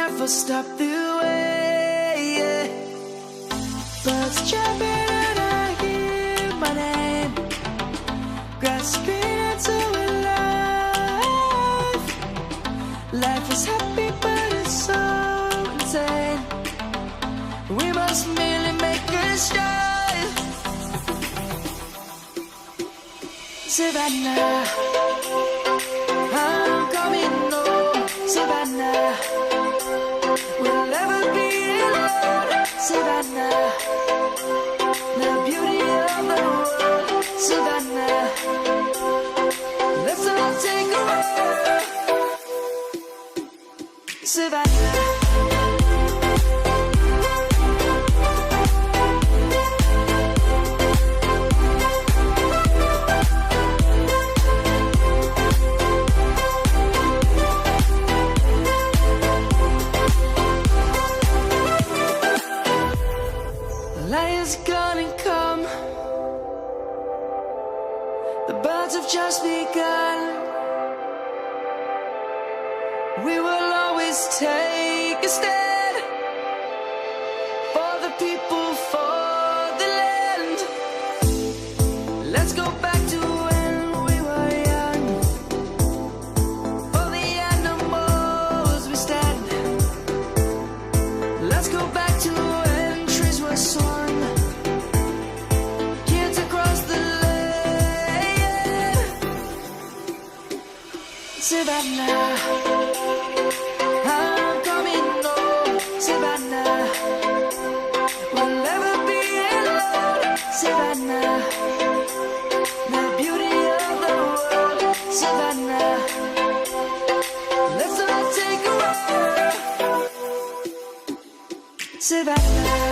never stop the way, yeah. Birds jumping and I hear my name, grasping into life. Life is happy but it's so insane. We must merely make a start. Savannah, I'm coming home. Savannah, we'll never be alone. Savannah, the beauty of the world. Savannah, let's all take a walk. Savannah. Lion's gonna come. The birds have just begun. We will always take a stand for the people, for the land. Let's go back to when we were young. For the animals we stand. Let's go back to when trees were swung. Kids across the land. Savannah, I'm coming home. Savannah, we'll never be alone. Savannah, the beauty of the world. Savannah, let's all take a walk. Savannah,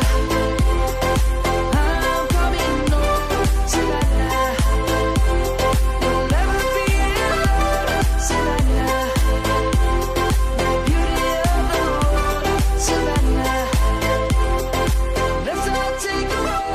I'm coming home. Savannah, we'll never be alone. Savannah, the beauty of the world. Savannah, let's all take a walk.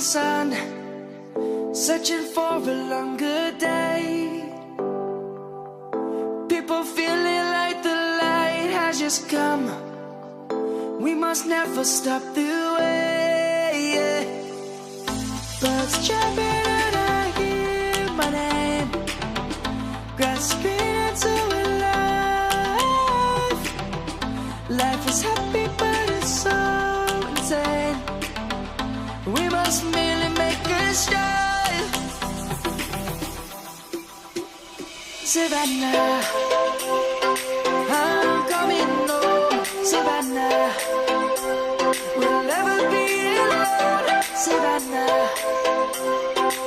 sun, searching for a longer day. People feeling like the light has just come. We must never stop the way, yeah. Birds chirping and I hear my name, grasping into a life. Life is happy but it's so insane. We must merely make a start. Savannah, I'm coming home. Savannah, we'll never be alone. Savannah,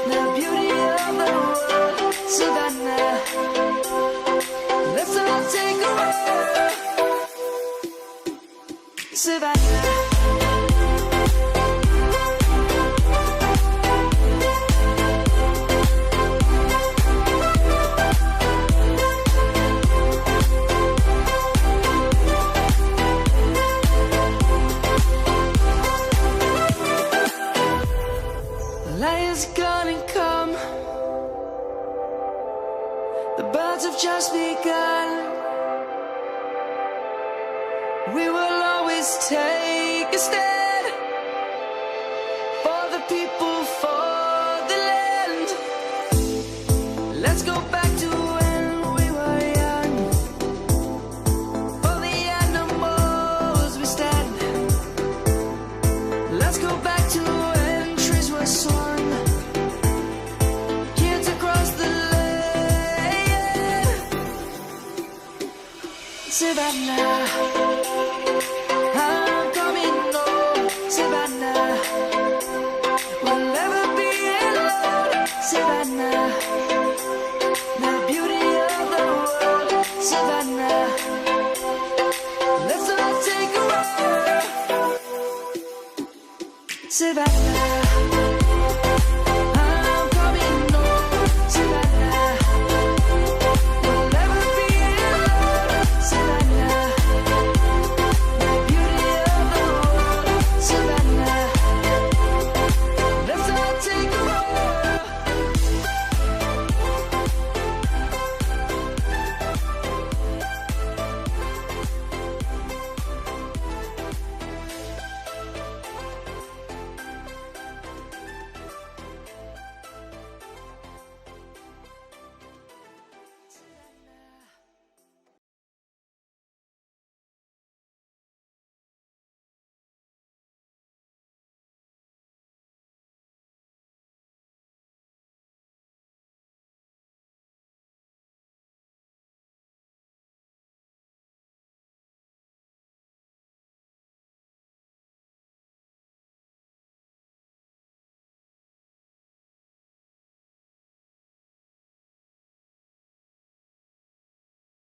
the beauty of the world. Savannah, let's all take a ride. Savannah. Is gonna come. The birds have just begun. We will always take a stand for the people, for the land. Let's go back to when we were young. For the animals we stand. Let's go back to when trees were swung. Savannah, I'm coming home. Savannah, we'll never be alone. Savannah, the beauty of the world. Savannah, let's all take a ride. Savannah.